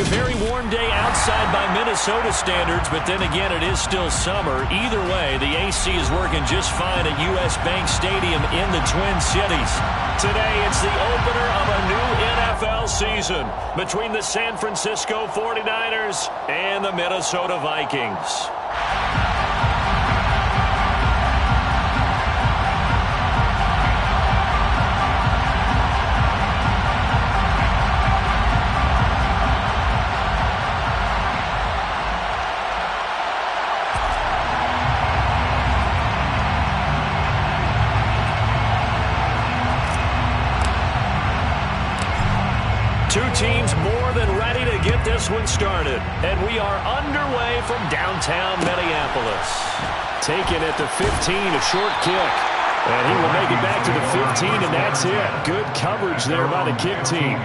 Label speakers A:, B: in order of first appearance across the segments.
A: a very warm day outside by Minnesota standards, but then again, it is still summer. Either way, the AC is working just fine at U.S. Bank Stadium in the Twin Cities. Today, it's the opener of a new NFL season between the San Francisco 49ers and the Minnesota Vikings. Two teams more than ready to get this one started. And we are underway from downtown Minneapolis. Taken at the 15, a short kick. And he will make it back to the 15, and that's it. Good coverage there by the kick team.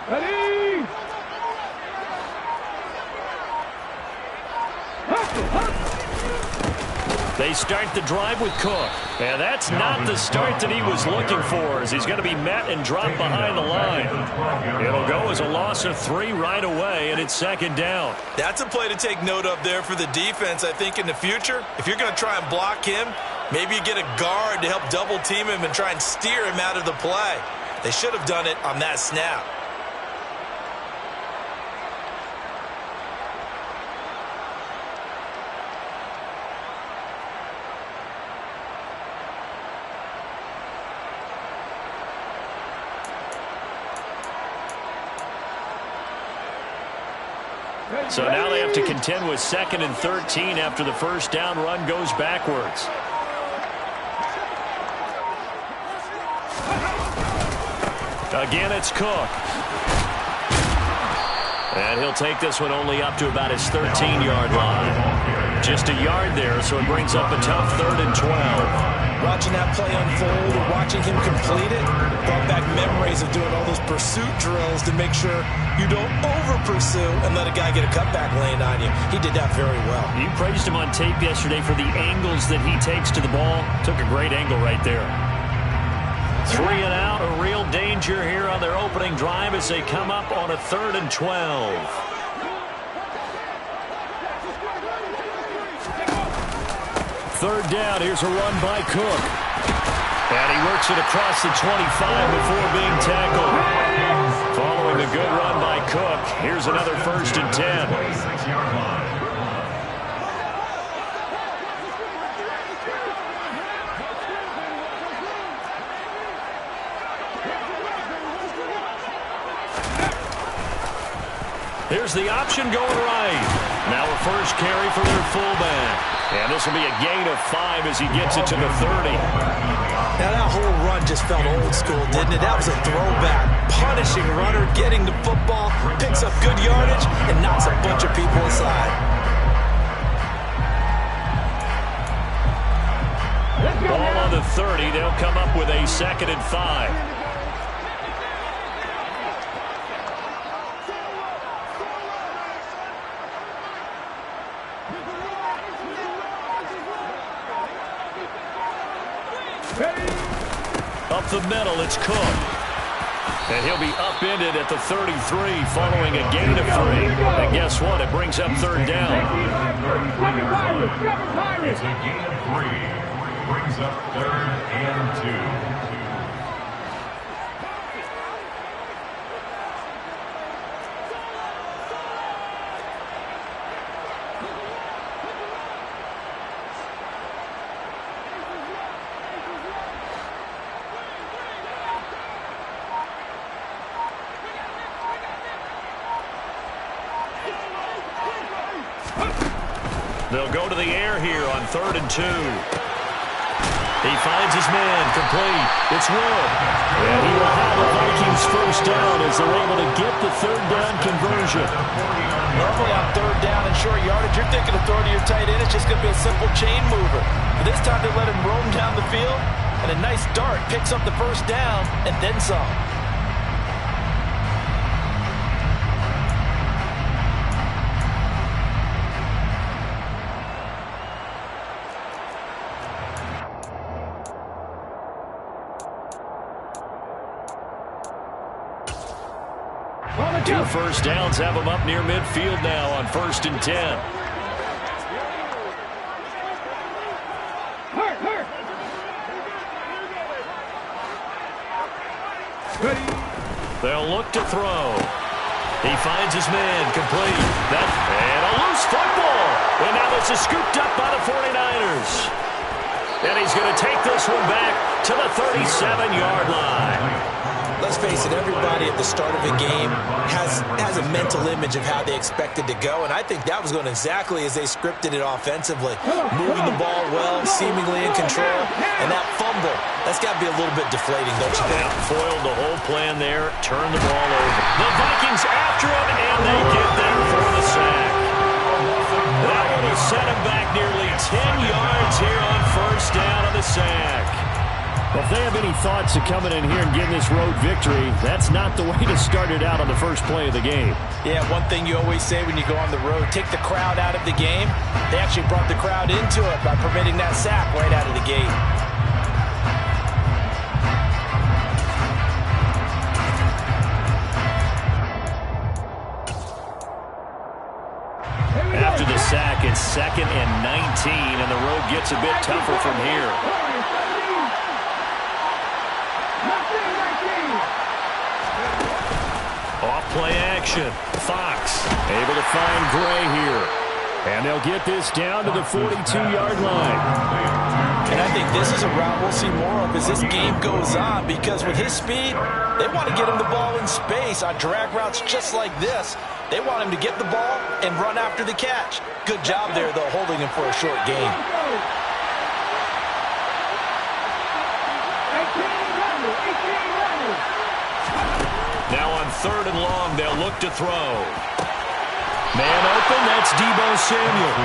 B: Ready!
A: They start the drive with Cook. And that's not the start that he was looking for, as he's going to be met and dropped behind the line. It'll go as a loss of 3 right away, and it's second down.
C: That's a play to take note of there for the defense, I think, in the future. If you're going to try and block him, maybe you get a guard to help double team him and try and steer him out of the play. They should have done it on that snap.
A: So now they have to contend with 2nd and 13 after the first down run goes backwards. Again, it's Cook. And he'll take this one only up to about his 13-yard line. Just a yard there, so it brings up a tough 3rd and 12.
C: Watching that play unfold or watching him complete it brought back memories of doing all those pursuit drills to make sure you don't over-pursue and let a guy get a cutback lane on you. He did that very well.
A: You praised him on tape yesterday for the angles that he takes to the ball. Took a great angle right there. 3 and out, a real danger here on their opening drive as they come up on a 3rd and 12. Third down, here's a run by Cook. And he works it across the 25 before being tackled. Following a good run by Cook, here's another 1st and 10. Here's the option going right. Now a first carry for their fullback. And this will be a gain of 5 as he gets it to the 30.
C: Now that whole run just felt old school, didn't it? That was a throwback. Punishing runner, getting the football, picks up good yardage, and knocks a bunch of people aside.
A: Ball on the 30. They'll come up with a 2nd and 5. Up the middle, it's Cook. And he'll be upended at the 33 following a gain of 3. And guess what? It brings up 3rd down.
B: It's a gain of 3. Brings up 3rd and 2.
A: They'll go to the air here on 3rd and 2. He finds his man, complete. It's Wood. And he will have the Vikings first down as they're able to get the third down conversion.
C: Normally on third down and short yardage, you're thinking of throwing to your tight end. It's just going to be a simple chain mover. But this time they let him roam down the field, and a nice dart picks up the first down and then some.
A: Two first downs have him up near midfield now on 1st and 10. They'll look to throw. He finds his man, complete. And a loose football. And now this is scooped up by the 49ers. And he's going to take this one back to the 37-yard line.
C: Let's face it, everybody at the start of a game has a mental image of how they expect it to go, and I think that was going exactly as they scripted it offensively. Moving the ball well, seemingly in control, and that fumble, that's got to be a little bit deflating, don't you think?
A: Foiled the whole plan there, turned the ball over. The Vikings after him, and they get there for the sack. That one will set him back nearly 10 yards here on first down on the sack. Well, if they have any thoughts of coming in here and getting this road victory, that's not the way to start it out on the first play of the game.
C: Yeah, one thing you always say when you go on the road, take the crowd out of the game. They actually brought the crowd into it by permitting that sack right out of the gate.
A: After the sack, it's 2nd and 19, and the road gets a bit tougher from here. Off-play action. Fox able to find Gray here. And they'll get this down to the 42-yard line.
C: And I think this is a route we'll see more of as this game goes on, because with his speed, they want to get him the ball in space on drag routes just like this. They want him to get the ball and run after the catch. Good job there, though, holding him for a short gain.
A: Now on 3rd and long, they'll look to throw. Man open, that's Deebo Samuel.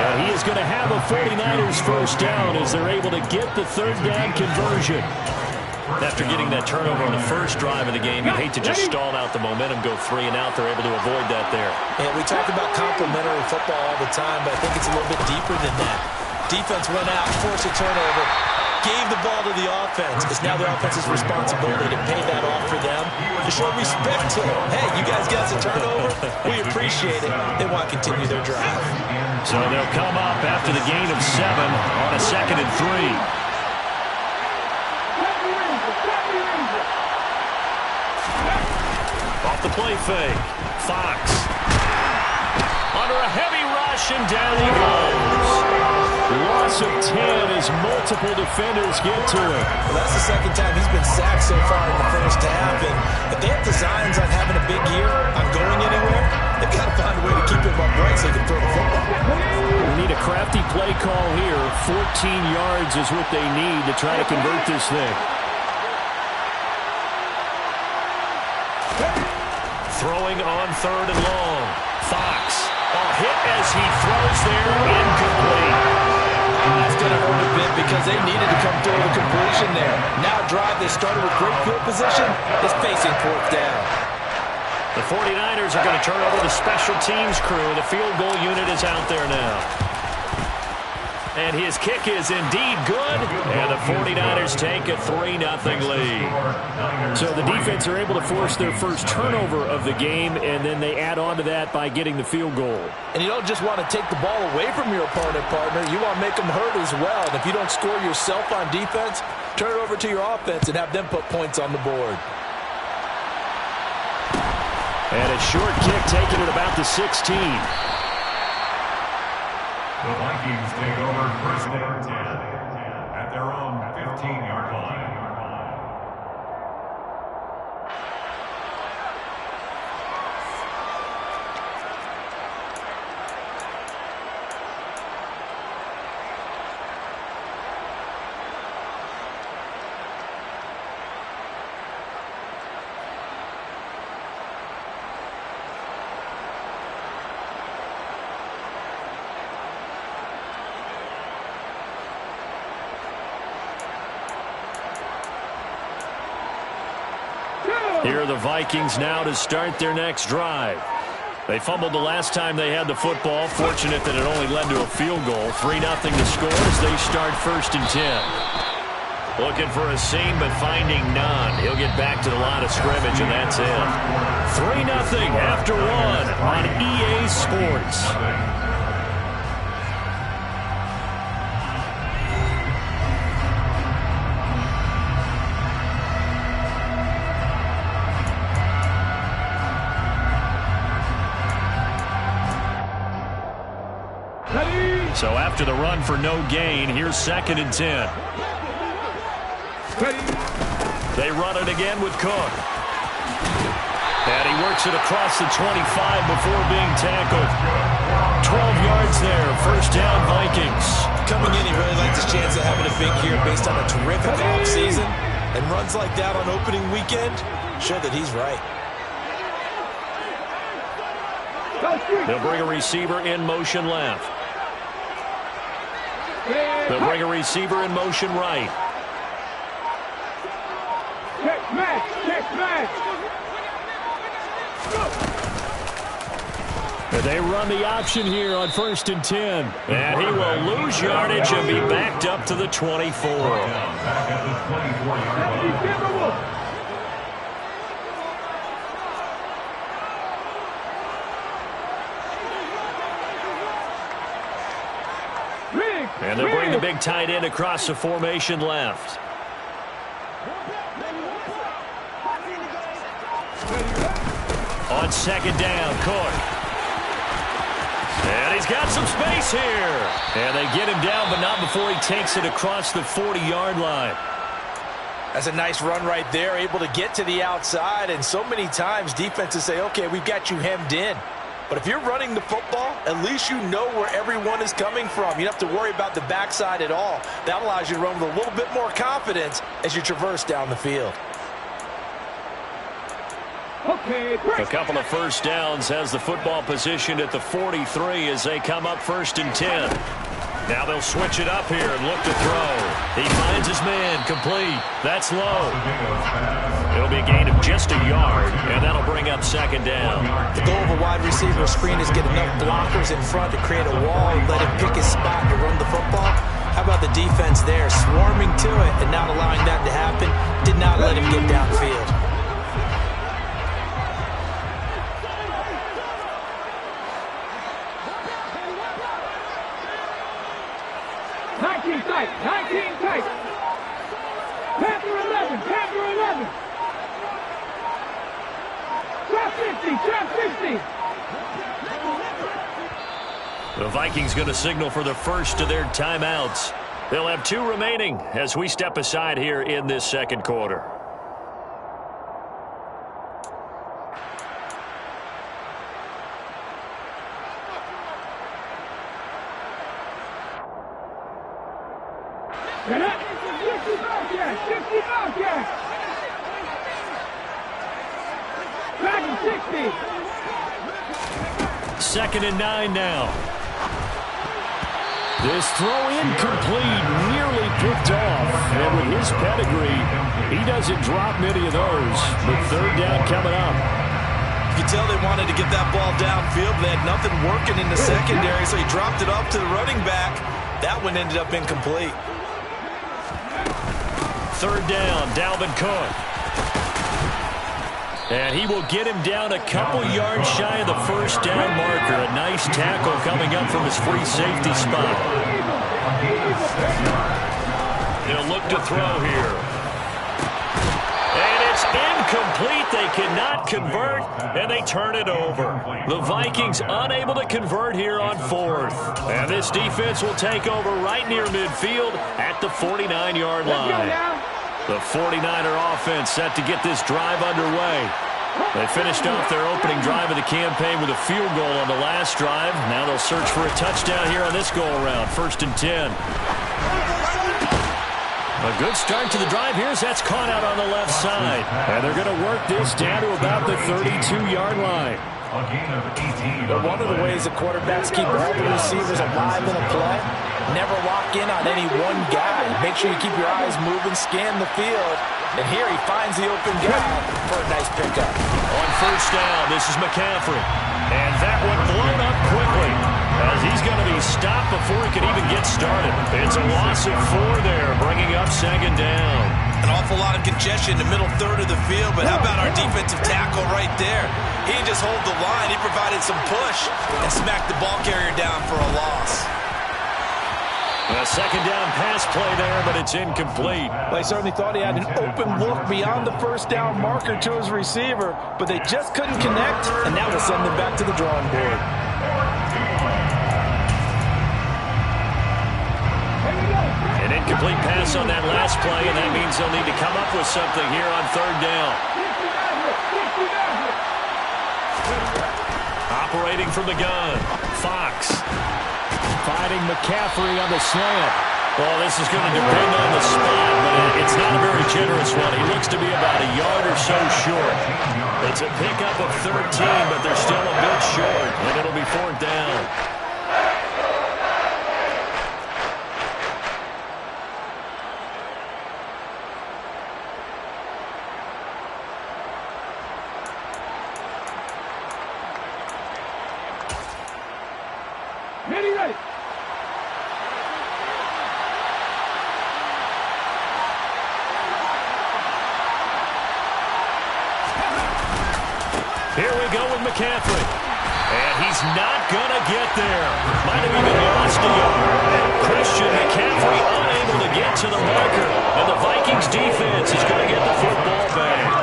A: And he is going to have a 49ers first down as they're able to get the third down conversion. After getting that turnover on the first drive of the game, you hate to just stall out the momentum, go 3 and out. They're able to avoid that there.
C: Yeah, we talk about complementary football all the time, but I think it's a little bit deeper than that. Defense went out, forced a turnover, gave the ball to the offense. It's now the offense's responsibility to pay that off for them, to show respect to them. Hey, you guys got us a turnover. We appreciate it. They want to continue their drive.
A: So they'll come up after the gain of 7 on a 2nd and 3. Off the play fake. Fox. Under a heavy rush, and down he goes. Loss of 10 as multiple defenders get to it.
C: Well, that's the second time he's been sacked so far in the first half. And if they have designs on having a big year, on going anywhere, they've got to find a way to keep him upright so they can throw the football.
A: We need a crafty play call here. 14 yards is what they need to try to convert this thing. Throwing on 3rd and long. Fox. Hit as he throws there. Incomplete.
C: That's going to hurt a bit because they needed to come through the completion there. Now drive they started with great field position is facing 4th down.
A: The 49ers are going to turn over the special teams crew. The field goal unit is out there now. And his kick is indeed good. And the 49ers take a 3-0 lead. So the defense are able to force their first turnover of the game, and then they add on to that by getting the field goal.
C: And you don't just want to take the ball away from your opponent, partner. You want to make them hurt as well. And if you don't score yourself on defense, turn it over to your offense and have them put points on the board.
A: And a short kick taken at about the 16.
B: The Vikings take over 1st and 10 at their own 15-yard line.
A: Here are the Vikings now to start their next drive. They fumbled the last time they had the football. Fortunate that it only led to a field goal. 3-0 to score as they start 1st and 10. Looking for a seam, but finding none. He'll get back to the line of scrimmage, and that's it. 3-0 after 1 on EA Sports. So after the run for no gain, here's 2nd and 10. They run it again with Cook. And he works it across the 25 before being tackled. 12 yards there, 1st down Vikings.
C: Coming in, he really liked his chance of having a big year based on a terrific offseason. And runs like that on opening weekend show that he's right.
A: They'll bring a receiver in motion left. They'll bring a receiver in motion right.
D: Check match.
A: They run the option here on 1st and 10. And he will lose yardage and be backed up to the 24.
B: Back at the 24-yard line.
A: And they'll bring the big tight end across the formation left. On 2nd down, Cook. And he's got some space here. And they get him down, but not before he takes it across the 40-yard line.
C: That's a nice run right there, able to get to the outside. And so many times defenses say, okay, we've got you hemmed in. But if you're running the football, at least you know where everyone is coming from. You don't have to worry about the backside at all. That allows you to run with a little bit more confidence as you traverse down the field.
A: A couple of 1st downs has the football positioned at the 43 as they come up 1st and 10. Now they'll switch it up here and look to throw. He finds his man, complete. That's low. It'll be a gain of just a yard, and that'll bring up 2nd down.
C: The goal of a wide receiver screen is get enough blockers in front to create a wall and let him pick his spot to run the football. How about the defense there, swarming to it and not allowing that to happen? Did not let him get downfield.
D: Panther 11. Trap 50.
A: The Vikings going to signal for the first of their timeouts. They'll have 2 remaining as we step aside here in this 2nd quarter.
D: Get up. 50 Bobcats. Back in 60.
A: 2nd and 9 now. This throw incomplete, nearly picked off. And with his pedigree, he doesn't drop many of those. But 3rd down coming up.
C: You can tell they wanted to get that ball downfield. They had nothing working in the secondary, so he dropped it off to the running back. That one ended up incomplete.
A: 3rd down, Dalvin Cook. And he will get him down a couple yards shy of the 1st down marker. A nice tackle coming up from his free safety spot. He'll look to throw here. And it's incomplete. They cannot convert, and they turn it over. The Vikings unable to convert here on 4th. And this defense will take over right near midfield at the 49-yard line. The 49er offense set to get this drive underway. They finished off their opening drive of the campaign with a field goal on the last drive. Now they'll search for a touchdown here on this go-around. 1st and 10. A good start to the drive here as that's caught out on the left side. And they're going to work this down to about the 32-yard line.
B: A gain of 18.
C: But one of the ways that quarterbacks keep all the receivers alive in a play Never lock in on any one guy. Make sure you keep your eyes moving, scan the field. And here he finds the open guy for a nice pickup.
A: On first down, this is McCaffrey. And that one blown up quickly, as he's going to be stopped before he can even get started. It's a loss of 4 there, bringing up second down.
C: An awful lot of congestion in the middle third of the field, but how about our defensive tackle right there? He didn't just hold the line, he provided some push and smacked the ball carrier down for a loss.
A: A second down pass play there, but it's incomplete.
C: They certainly thought he had an open look beyond the first down marker to his receiver, but they just couldn't connect, and that will send them back to the drawing board.
A: An incomplete pass on that last play, and that means they'll need to come up with something here on third down. Operating from the gun, Fox. Fighting McCaffrey on the slant. Well, this is going to depend on the spot, but it's not a very generous one. He looks to be about a yard or so short. It's a pickup of 13, but they're still a bit short, and it'll be fourth down.
D: Ready.
A: Here we go with McCaffrey. And he's not going to get there. Might have even lost a yard. Christian McCaffrey unable to get to the marker. And the Vikings defense is going to get the football back.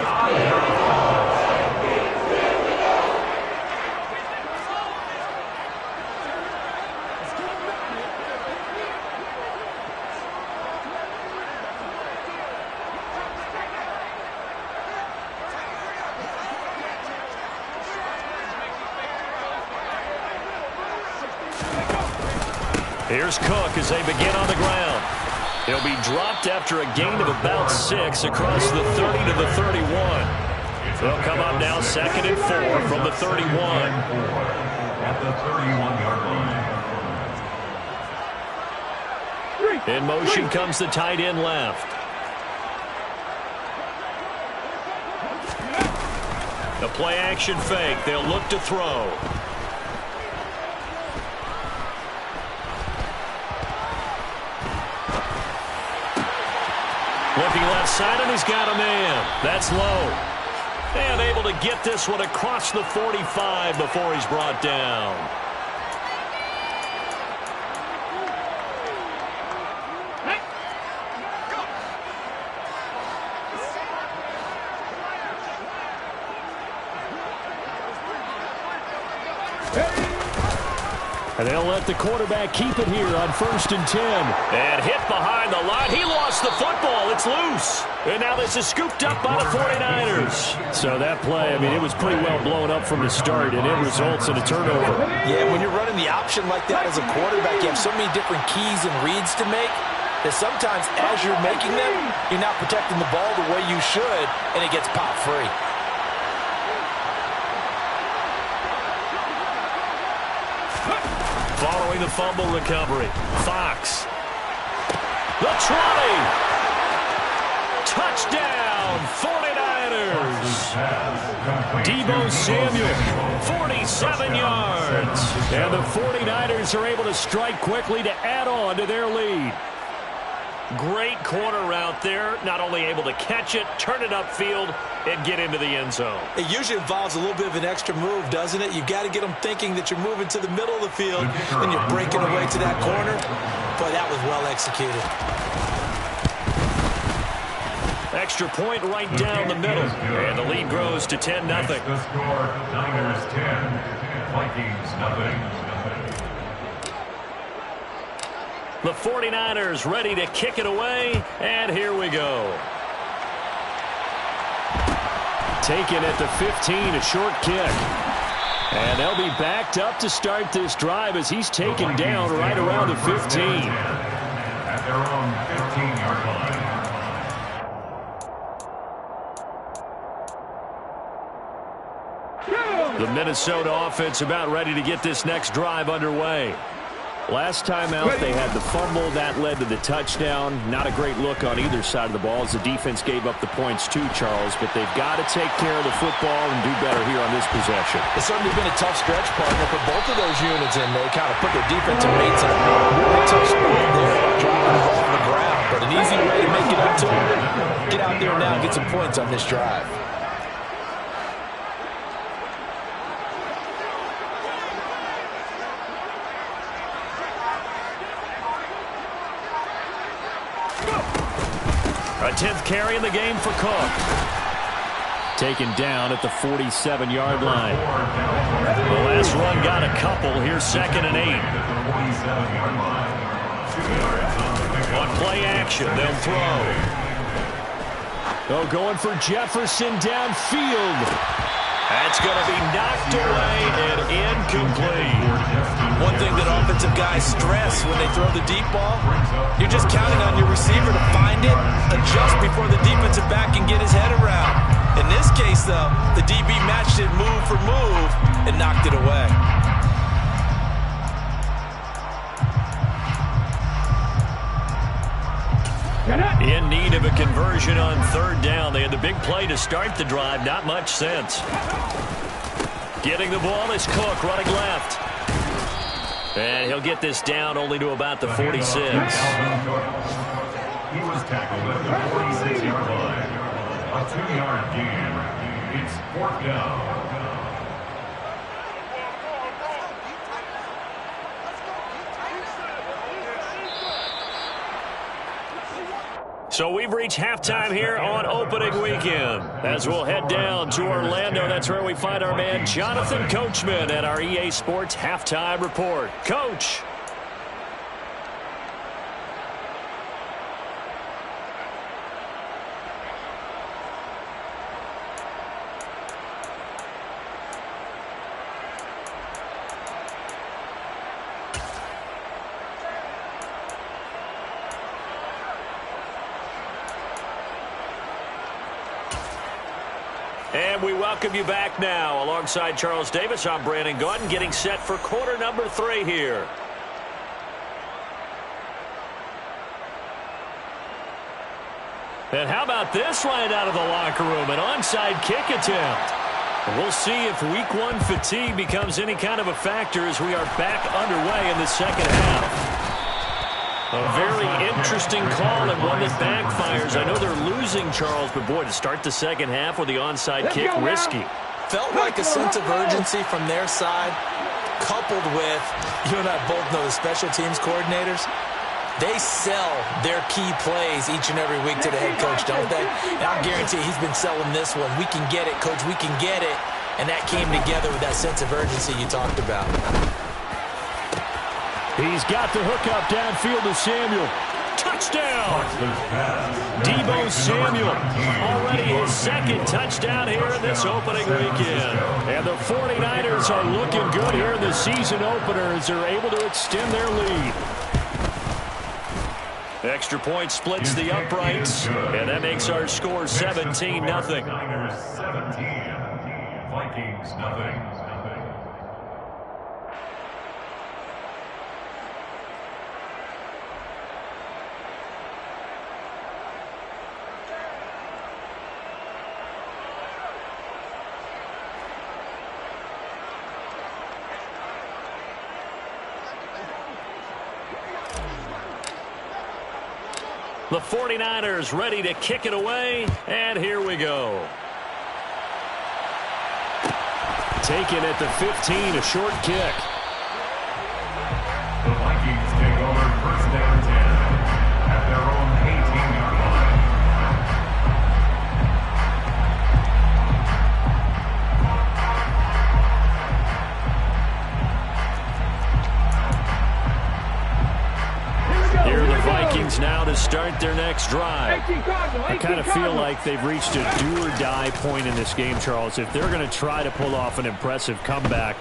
A: Here's Cook as they begin on the ground. He'll be dropped after a gain of about 6 across the 30 to the 31. They'll come up now 2nd and 4 from the 31.
B: At the 31-yard line.
A: In motion comes the tight end left. The play action fake. They'll look to throw. Looking left side, and he's got a man. That's low. And able to get this one across the 45 before he's brought down. And they'll let the quarterback keep it here on 1st and 10. And hit behind the line. He lost the football. It's loose. And now this is scooped up by the 49ers. So that play, I mean, it was pretty well blown up from the start, and it results in a turnover.
C: Yeah, when you're running the option like that as a quarterback, you have so many different keys and reads to make that sometimes as you're making them, you're not protecting the ball the way you should, and it gets popped free.
A: Following the fumble recovery, Fox. The try. Touchdown, 49ers. Deebo Samuel, 47 yards. And the 49ers are able to strike quickly to add on to their lead. Great corner route there. Not only able to catch it, turn it upfield, and get into the end zone.
C: It usually involves a little bit of an extra move, doesn't it? You've got to get them thinking that you're moving to the middle of the field and you're breaking away to that corner. Boy, that was well executed.
A: Extra point right down the middle. And the lead grows to 10-0.
B: The score, Niners 10, Vikings nothing.
A: The 49ers ready to kick it away, and here we go. Taken at the 15, a short kick. And they'll be backed up to start this drive as he's taken down right around the 15.
B: At their own 15-yard line.
A: The Minnesota offense about ready to get this next drive underway. Last time out, they had the fumble. That led to the touchdown. Not a great look on either side of the ball as the defense gave up the points too, Charles. But they've got to take care of the football and do better here on this possession.
C: It's certainly been a tough stretch, partner, for both of those units, and they kind of put their defensive mates in a really tough spot there, dropping the ball on the ground. But an easy way to make it up to them. Get out there now and get some points on this drive.
A: A 10th carry in the game for Cook. Taken down at the 47-yard line. The last run got a couple. Here's 2nd and 8. On play action, they'll throw. Oh, going for Jefferson downfield. That's going to be knocked away and incomplete.
C: One thing that offensive guys stress when they throw the deep ball, you're just counting on your receiver to find it, adjust before the defensive back can get his head around. In this case, though, the DB matched it move for move and knocked it away.
A: In need of a conversion on 3rd down. They had the big play to start the drive. Not much sense. Getting the ball is Cook running left. And he'll get this down only to about the 46.
B: He was tackled at the 46-yard line. A 2-yard gain. It's 4th down.
A: So we've reached halftime here on opening weekend. As we'll head down to Orlando, that's where we find our man Jonathan Coachman at our EA Sports Halftime Report. Coach. And we welcome you back now. Alongside Charles Davis, I'm Brandon Gaudin, getting set for quarter number 3 here. And how about this right out of the locker room? An onside kick attempt. And we'll see if week 1 fatigue becomes any kind of a factor as we are back underway in the second half. A very interesting call and one that backfires. I know they're losing, Charles, but boy, to start the second half with the onside kick, risky.
C: Felt like a sense of urgency from their side, coupled with, you and I both know the special teams coordinators, they sell their key plays each and every week to the head coach, don't they? And I'll guarantee he's been selling this one. We can get it, coach, we can get it. And that came together with that sense of urgency you talked about.
A: He's got the hook up downfield to Samuel. Touchdown! Deebo Samuel, already his 2nd touchdown here in this opening weekend. And the 49ers are looking good here in the season opener as they're able to extend their lead. Extra point splits the uprights, and that makes our score 17-0.
B: Niners 17, Vikings nothing.
A: The 49ers ready to kick it away, and here we go. Taken at the 15, a short kick.
B: The Vikings take over 1st and 10 at their own 18-yard line.
A: Here are the Vikings now to start their next drive. I kind of feel like they've reached a do-or-die point in this game, Charles. If they're going to try to pull off an impressive comeback,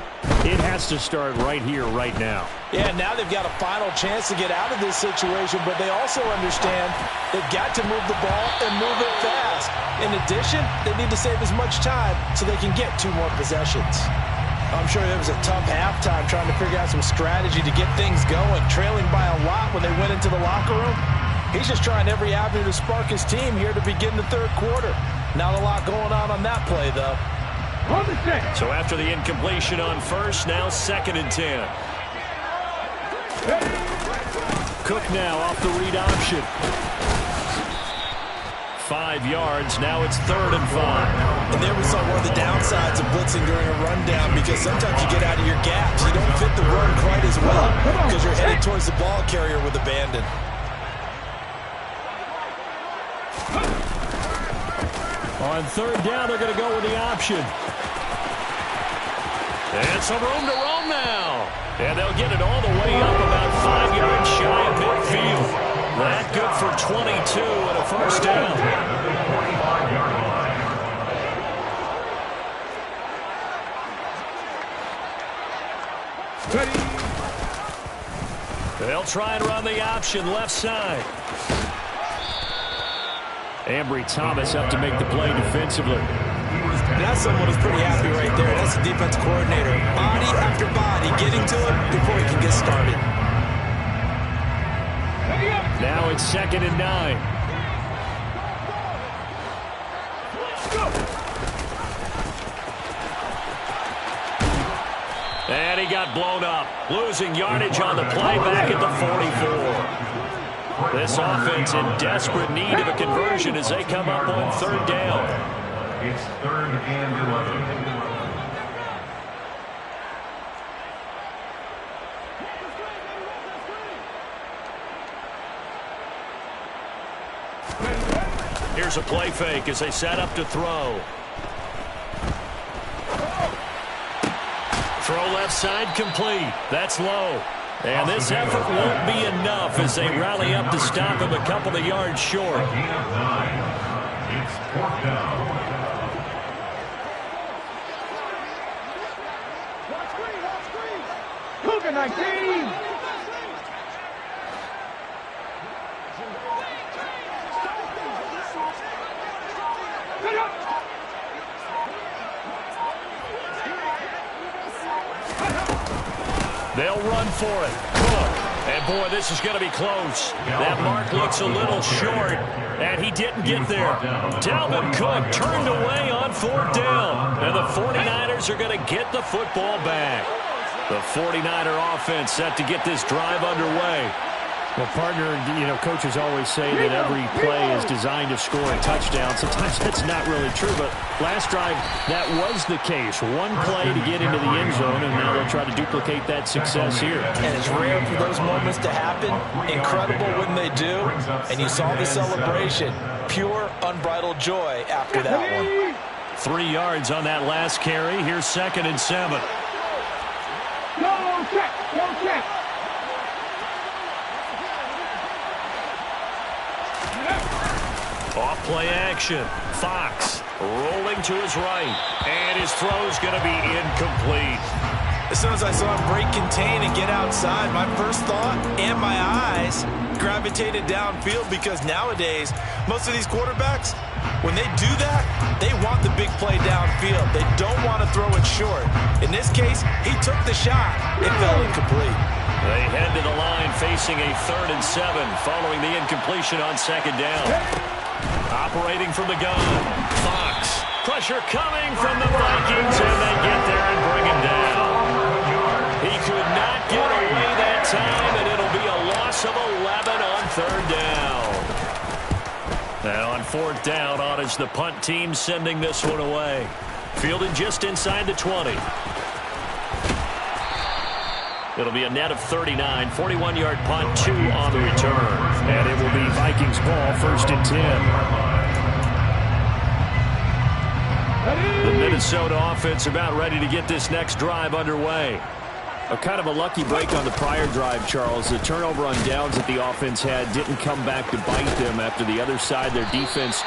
A: it has to start right here, right now.
C: Yeah, now they've got a final chance to get out of this situation, but they also understand they've got to move the ball and move it fast. In addition, they need to save as much time so they can get 2 more possessions. I'm sure it was a tough halftime trying to figure out some strategy to get things going. Trailing by a lot when they went into the locker room. He's just trying every avenue to spark his team here to begin the third quarter. Not a lot going on that play, though.
A: So after the incompletion on first, now 2nd and 10. Cook now off the read option. 5 yards. Now it's 3rd and 5.
C: And there we saw one of the downsides of blitzing during a rundown, because sometimes you get out of your gaps. You don't fit the run quite as well because you're headed towards the ball carrier with abandon.
A: On 3rd down, they're going to go with the option. And some room to roam now. And they'll get it all the way up about 5 yards shy of midfield. That good for 22 and a first down. They'll try and run the option left side. Ambry Thomas up to make the play defensively.
C: That's someone who's pretty happy right there. That's the defense coordinator. Body after body getting to him before he can get started.
A: Now it's 2nd and 9. And he got blown up. Losing yardage on the play back at the 44. This offense in desperate need of a conversion as they come up on 3rd down.
B: It's 3rd and 11.
A: Here's a play fake as they set up to throw. Throw left side complete. That's low. And this effort won't be enough as they rally up to stop him a couple of yards short.
B: It's 4th down.
D: Cougar 19.
A: They'll run for it. Cook. And, boy, this is going to be close. That mark looks a little short, and he didn't get there. Dalvin Cook turned away on 4th down, and the 49ers are going to get the football back. The 49er offense set to get this drive underway.
E: Well, partner, coaches always say that every play is designed to score a touchdown. Sometimes that's not really true, but last drive, that was the case. One play to get into the end zone, and now they'll try to duplicate that success here.
C: And it's rare for those moments to happen. Incredible when they do. And you saw the celebration. Pure, unbridled joy after that one.
A: 3 yards on that last carry. Here's 2nd and 7.
D: Go check. Go check.
A: Off play action. Fox rolling to his right. And his throw's going to be incomplete.
C: As soon as I saw him break contain and get outside, my first thought and my eyes gravitated downfield, because nowadays, most of these quarterbacks, when they do that, they want the big play downfield. They don't want to throw it short. In this case, he took the shot. It fell incomplete.
A: They head to the line facing a 3rd and 7 following the incompletion on 2nd down. Operating from the gun. Fox. Pressure coming from the Vikings, and they get there and bring him down. He could not get away that time, and it'll be a loss of 11 on 3rd down. And on 4th down, on is the punt team sending this one away. Fielded just inside the 20. It'll be a net of 39, 41-yard punt, 2 on the return. And it will be Vikings ball, 1st and 10. The Minnesota offense about ready to get this next drive underway.
E: A kind of a lucky break on the prior drive, Charles. The turnover on downs that the offense had didn't come back to bite them after the other side. Their defense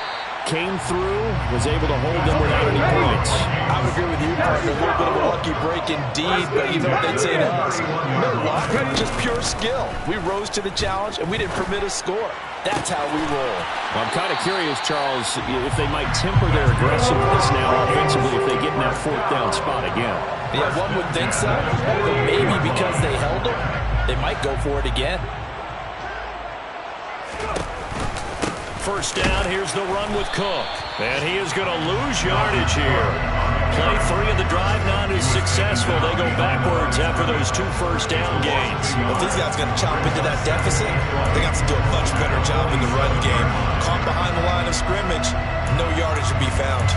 E: came through, was able to hold them without any points.
C: I would agree with you, partner. a little bit of a lucky break indeed, but you know what they'd say to us? No luck, just pure skill. We rose to the challenge, and we didn't permit a score. That's how we roll.
E: Well, I'm kind of curious, Charles, if they might temper their aggressiveness now offensively if they get in that fourth down spot again.
C: Yeah, one would think so, but maybe because they held it, they might go for it again.
A: First down, here's the run with Cook. And he is going to lose yardage here. Play 3 of the drive not as successful. They go backwards after those 2 first-down gains.
C: Well, if these guys are going to chop into that deficit, they got to do a much better job in the run game. Caught behind the line of scrimmage, no yardage to be found.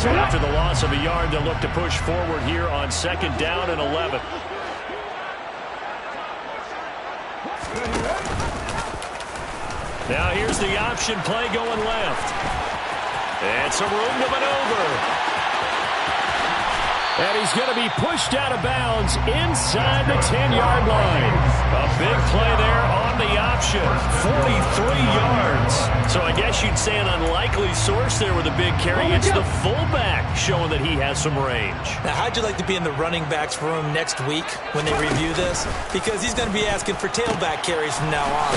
A: So after the loss of a yard, they'll look to push forward here on 2nd down and 11. Now here's the option play going left. And some room to maneuver. And he's going to be pushed out of bounds inside the 10-yard line. A big play there on the option. 43 yards. So I guess you'd say an unlikely source there with a big carry. It's the fullback showing that he has some range.
C: Now, how'd you like to be in the running backs room next week when they review this? Because he's going to be asking for tailback carries from now on.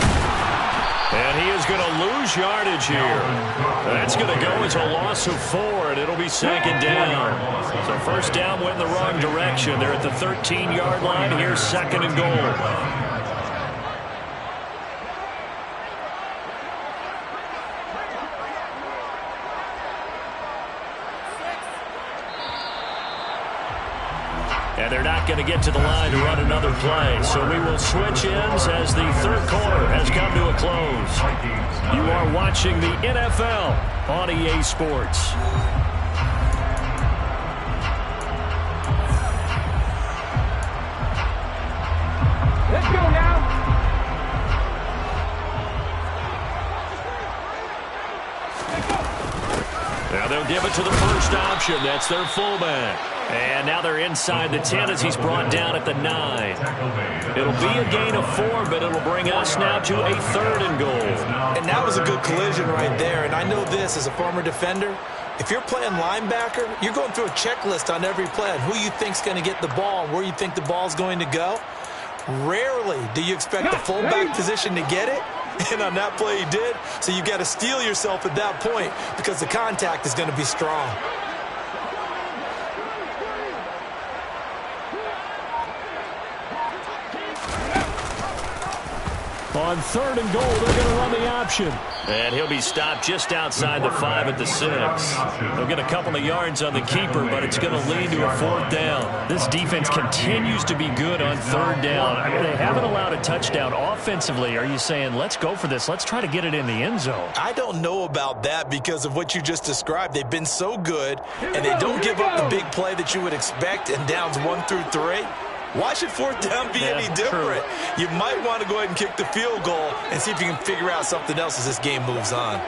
A: And he is going to lose yardage here. That's going to go as a loss of 4, and it'll be 2nd down. So first down went in the wrong direction. They're at the 13-yard line. Here's 2nd and goal. And they're not going to get to the line to run another play. So we will switch ends as the 3rd quarter has come to a close. You are watching the NFL on EA Sports.
D: Let's go now.
A: Now they'll give it to the first option. That's their fullback. And now they're inside the 10 as he's brought down at the 9. It'll be a gain of 4, but it'll bring us now to a 3rd and goal.
C: And that was a good collision right there. And I know this as a former defender. If you're playing linebacker, you're going through a checklist on every play on who you think's going to get the ball and where you think the ball's going to go. Rarely do you expect the fullback position to get it. And on that play he did. So you got to steel yourself at that point because the contact is going to be strong.
A: On 3rd and goal, they're going to run the option. And he'll be stopped just outside the 5 at the 6. They'll get a couple of yards on the keeper, but it's going to lead to a 4th down. This defense continues to be good on 3rd down. I mean, they haven't allowed a touchdown offensively. Are you saying, let's go for this, let's try to get it in the end zone?
C: I don't know about that because of what you just described. They've been so good, and they don't give up the big play that you would expect in downs 1 through 3. Why should 4th down be any different? True. You might want to go ahead and kick the field goal and see if you can figure out something else as this game moves on.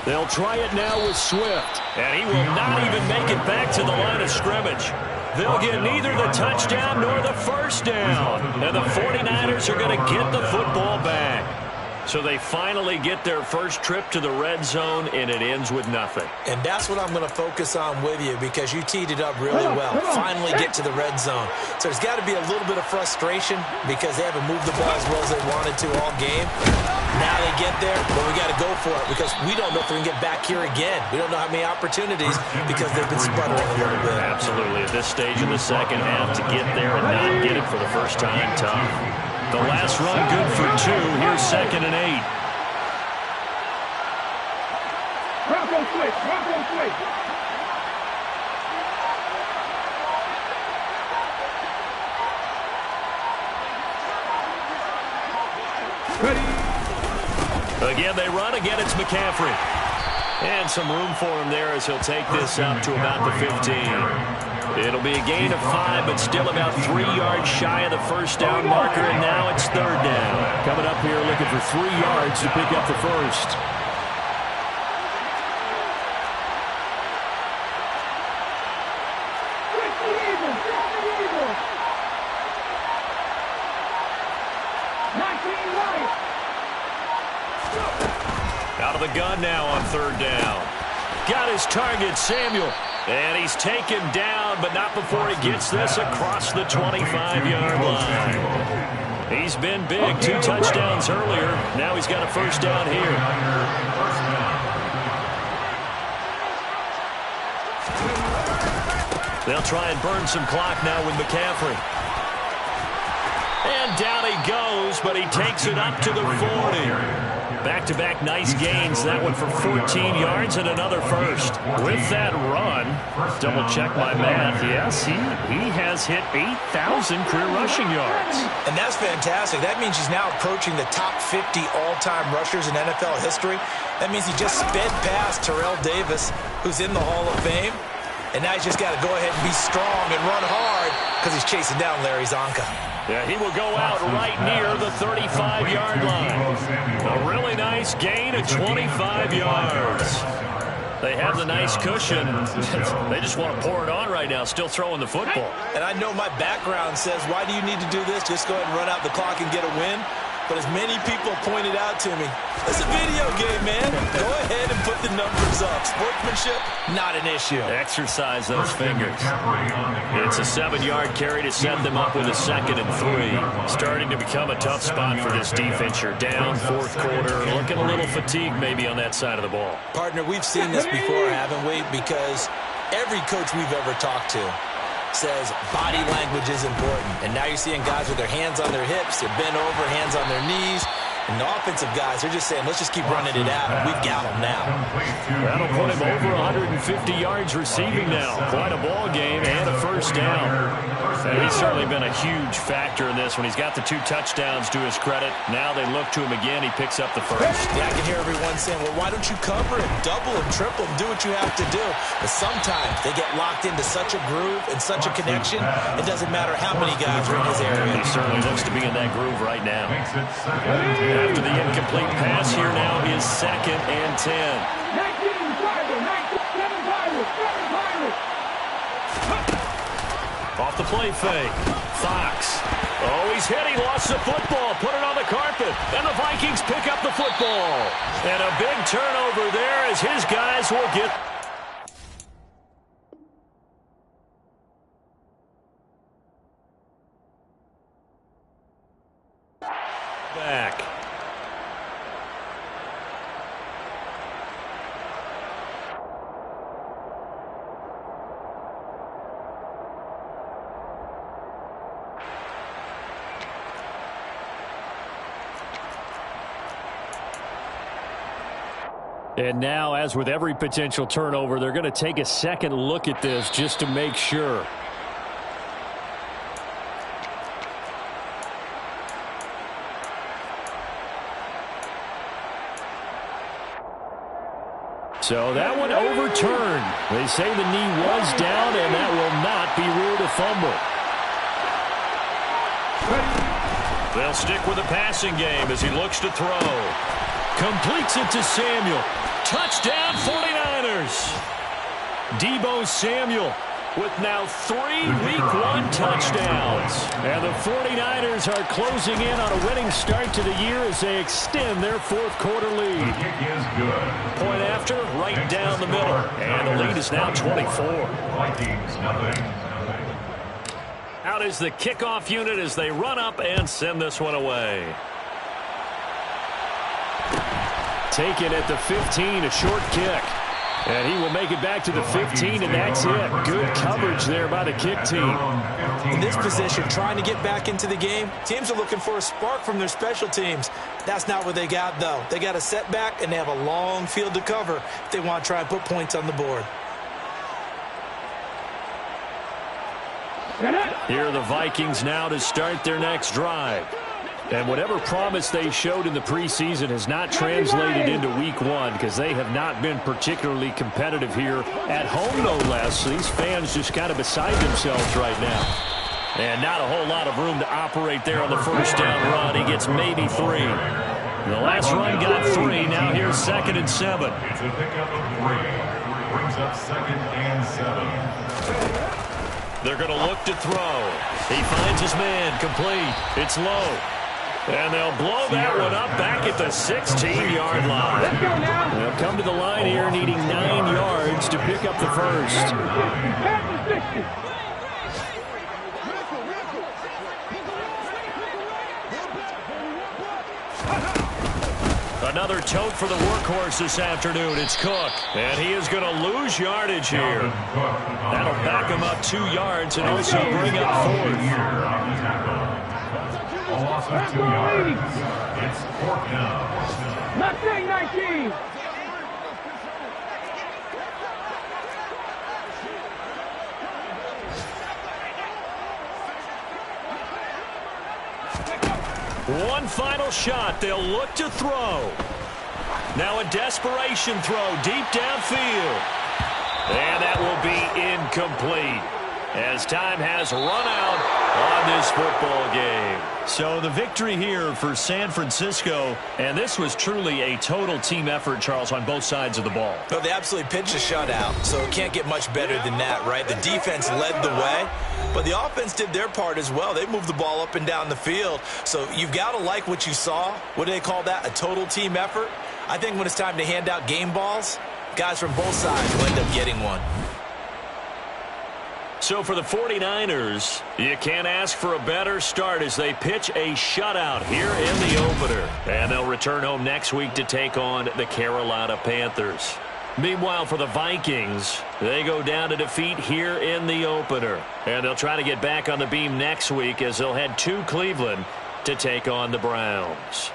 A: They'll try it now with Swift, and he will not even make it back to the line of scrimmage. They'll get neither the touchdown nor the first down, and the 49ers are going to get the football back. So they finally get their first trip to the red zone, and it ends with nothing.
C: And that's what I'm going to focus on with you because you teed it up really well. Finally get to the red zone. So there's got to be a little bit of frustration because they haven't moved the ball as well as they wanted to all game. Now they get there, but we got to go for it because we don't know if we can get back here again. We don't know how many opportunities because they've been sputtering a little bit.
A: Absolutely. At this stage in the second half, to get there and not get it for the first time, tough. The last run good for 2. Here's 2nd and 8.
D: Bronco switch. Bronco switch.
A: Ready. Again, they run. Again, it's McCaffrey. And some room for him there as he'll take this up to about the 15. It'll be a gain of 5, but still about 3 yards shy of the first down marker, and now it's 3rd down.
E: Coming up here looking for 3 yards to pick up the first.
A: Out of the gun now on third down. Got his target, Samuel. And he's taken down, but not before he gets this across the 25-yard line. He's been big. 2 touchdowns earlier. Now he's got a first down here. They'll try and burn some clock now with McCaffrey. And down he goes, but he takes it up to the 40. Back-to-back nice gains. That one for 14 yards and another first. With that run, double-check my math. Yes, he has hit 8,000 career rushing yards.
C: And that's fantastic. That means he's now approaching the top 50 all-time rushers in NFL history. That means he just sped past Terrell Davis, who's in the Hall of Fame. And now he's just got to go ahead and be strong and run hard because he's chasing down Larry Zonka.
A: Yeah, he will go out right near the 35-yard line. A really nice gain of 25 yards. They have the nice cushion. They just want to pour it on right now, still throwing the football.
C: And I know my background says, why do you need to do this? Just go ahead and run out the clock and get a win. But as many people pointed out to me, it's a video game, man. Go ahead and put the numbers up. Sportsmanship, not an issue.
A: Exercise those fingers. It's a 7-yard carry to set them up with a 2nd and 3. Starting to become a tough spot for this defense. You're down fourth quarter, looking a little fatigued maybe on that side of the ball.
C: Partner, we've seen this before, haven't we? Because every coach we've ever talked to says body language is important. And now you're seeing guys with their hands on their hips, they're bent over, hands on their knees. And the offensive guys, they're just saying, let's just keep running it out, and we've got them now.
A: That'll put him over 150 yards receiving now. Quite a ball game and a first down. And he's certainly been a huge factor in this when he's got the 2 touchdowns to his credit. Now they look to him again. He picks up the first.
C: Yeah, I can hear everyone saying, well, why don't you cover him, double him, triple him, do what you have to do. But sometimes they get locked into such a groove and such a connection, it doesn't matter how many guys are in his area.
A: He certainly looks to be in that groove right now. After the incomplete pass, here now is 2nd and 10.
D: 19
A: Off the play fake. Fox. Oh, he's hit. He lost the football. Put it on the carpet. And the Vikings pick up the football. And a big turnover there as his guys will get back. And now, as with every potential turnover, they're going to take a second look at this just to make sure. So that one overturned. They say the knee was down, and that will not be ruled a fumble. They'll stick with the passing game as he looks to throw. Completes it to Samuel. Touchdown 49ers. Deebo Samuel with now 3 Week 1 touchdowns. And the 49ers are closing in on a winning start to the year as they extend their fourth quarter lead.
B: The kick is good.
A: Point after, right down the middle. And the lead is now 24.
B: Vikings, nothing.
A: Out is the kickoff unit as they run up and send this one away. Taken at the 15, a short kick. And he will make it back to the 15, and that's it. Good coverage there by the kick team.
C: In this position, trying to get back into the game, teams are looking for a spark from their special teams. That's not what they got, though. They got a setback, and they have a long field to cover if they want to try and put points on the board.
A: Here are the Vikings now to start their next drive. And whatever promise they showed in the preseason has not translated into Week 1 because they have not been particularly competitive here at home, no less. These fans just kind of beside themselves right now. And not a whole lot of room to operate there on the first down run. He gets maybe 3. The last run got 3. Now here's 2nd and 7.
B: It's a pickup of 3. Brings up 2nd and 7.
A: They're going to look to throw. He finds his man complete. It's low. And they'll blow that one up back at the 16-yard line.
D: Let's go now.
E: They'll come to the line here needing 9 yards to pick up the first.
D: Pass the 60.
A: Another tote for the workhorse this afternoon. It's Cook. And he is going to lose yardage here. That'll back him up 2 yards and also bring up 4th.
B: A loss of 2 yards. It's 4th down.
D: Mustang 19.
A: One final shot. They'll look to throw. Now a desperation throw deep downfield. And that will be incomplete as time has run out on this football game. So the victory here for San Francisco, and this was truly a total team effort, Charles, on both sides of the ball.
C: Well, they absolutely pitched a shutout, so it can't get much better than that, right? The defense led the way, but the offense did their part as well. They moved the ball up and down the field, so you've got to like what you saw. What do they call that? A total team effort? I think when it's time to hand out game balls, guys from both sides will end up getting one.
A: So for the 49ers, you can't ask for a better start as they pitch a shutout here in the opener. And they'll return home next week to take on the Carolina Panthers. Meanwhile, for the Vikings, they go down to defeat here in the opener. And they'll try to get back on the beam next week as they'll head to Cleveland to take on the Browns.